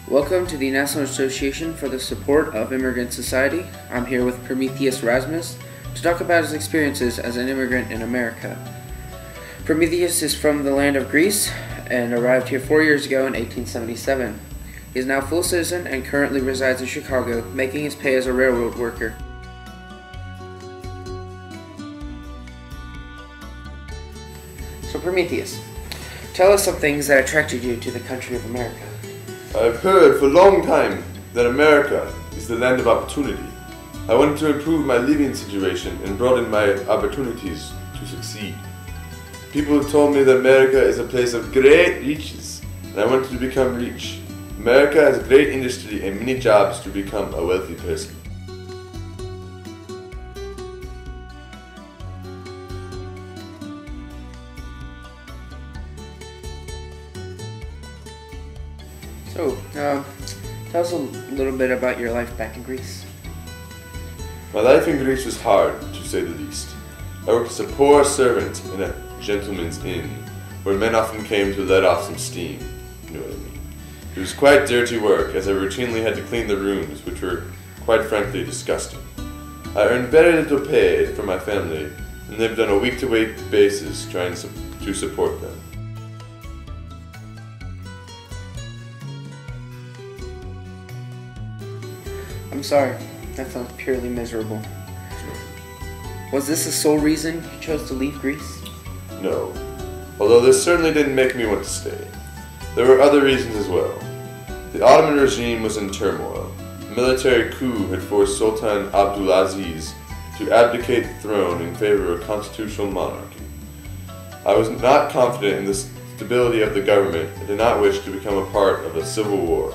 Welcome to the National Association for the Support of Immigrant Society. I'm here with Prometheus Rasmus to talk about his experiences as an immigrant in America. Prometheus is from the land of Greece and arrived here 4 years ago in 1877. He is now a full citizen and currently resides in Chicago, making his pay as a railroad worker. So Prometheus, tell us some things that attracted you to the country of America. I've heard for a long time that America is the land of opportunity. I wanted to improve my living situation and broaden my opportunities to succeed. People have told me that America is a place of great riches, and I wanted to become rich. America has a great industry and many jobs to become a wealthy person. So, tell us a little bit about your life back in Greece. My life in Greece was hard, to say the least. I worked as a poor servant in a gentleman's inn, where men often came to let off some steam. You know what I mean. It was quite dirty work, as I routinely had to clean the rooms, which were, quite frankly, disgusting. I earned very little pay for my family, and lived on a week-to-week basis trying to support them. I'm sorry, that sounds purely miserable. Was this the sole reason you chose to leave Greece? No, although this certainly didn't make me want to stay. There were other reasons as well. The Ottoman regime was in turmoil. A military coup had forced Sultan Abdulaziz to abdicate the throne in favor of a constitutional monarchy. I was not confident in the stability of the government and did not wish to become a part of a civil war.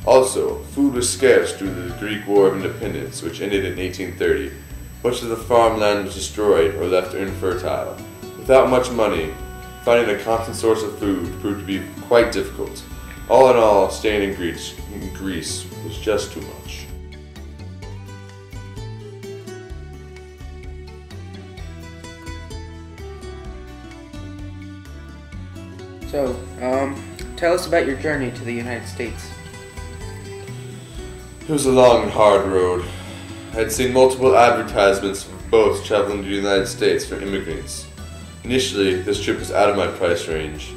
Also, food was scarce due to the Greek War of Independence, which ended in 1830. Much of the farmland was destroyed or left infertile. Without much money, finding a constant source of food proved to be quite difficult. All in all, staying in Greece was just too much. So, tell us about your journey to the United States. It was a long and hard road. I had seen multiple advertisements for boats traveling to the United States for immigrants. Initially, this trip was out of my price range,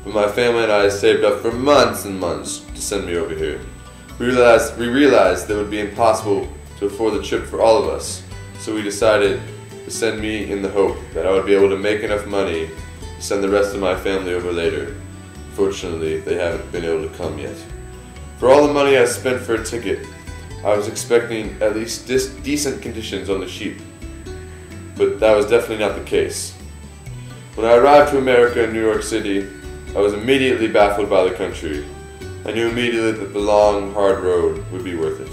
but my family and I saved up for months and months to send me over here. We realized that it would be impossible to afford the trip for all of us, so we decided to send me in the hope that I would be able to make enough money to send the rest of my family over later. Fortunately, they haven't been able to come yet. For all the money I spent for a ticket, I was expecting at least decent conditions on the ship, but that was definitely not the case. When I arrived to America in New York City, I was immediately baffled by the country. I knew immediately that the long, hard road would be worth it.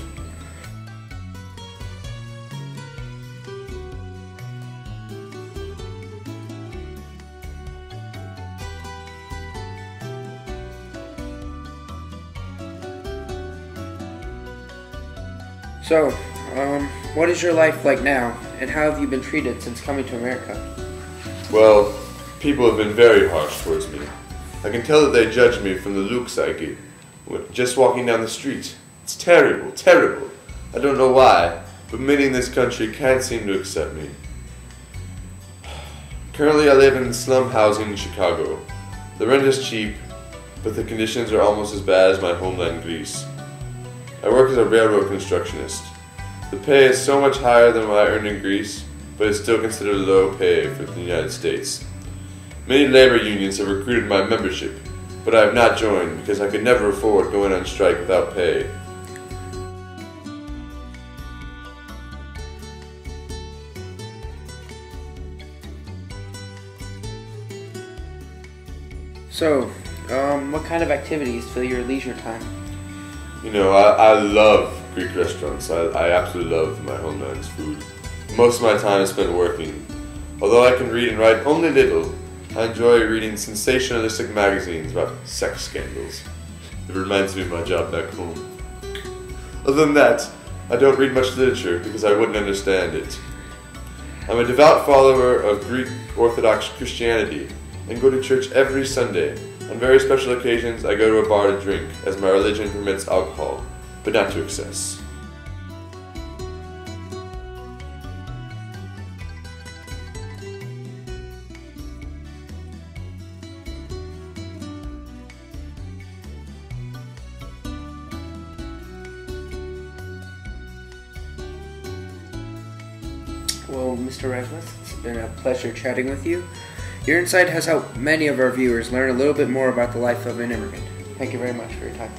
So, what is your life like now, and how have you been treated since coming to America? Well, people have been very harsh towards me. I can tell that they judge me from the looks I get just walking down the street. It's terrible, terrible. I don't know why, but many in this country can't seem to accept me. Currently I live in slum housing in Chicago. The rent is cheap, but the conditions are almost as bad as my homeland Greece. I work as a railroad constructionist. The pay is so much higher than what I earned in Greece, but it's still considered low pay for the United States. Many labor unions have recruited my membership, but I have not joined because I could never afford going on strike without pay. So, what kind of activities fill your leisure time? You know, I love Greek restaurants. I absolutely love my homeland's food. Most of my time is spent working. Although I can read and write only little, I enjoy reading sensationalistic magazines about sex scandals. It reminds me of my job back home. Other than that, I don't read much literature because I wouldn't understand it. I'm a devout follower of Greek Orthodox Christianity and go to church every Sunday, On very special occasions, I go to a bar to drink, as my religion permits alcohol, but not to excess. Well, Mr. Rasmus, it's been a pleasure chatting with you. Your insight has helped many of our viewers learn a little bit more about the life of an immigrant. Thank you very much for your time.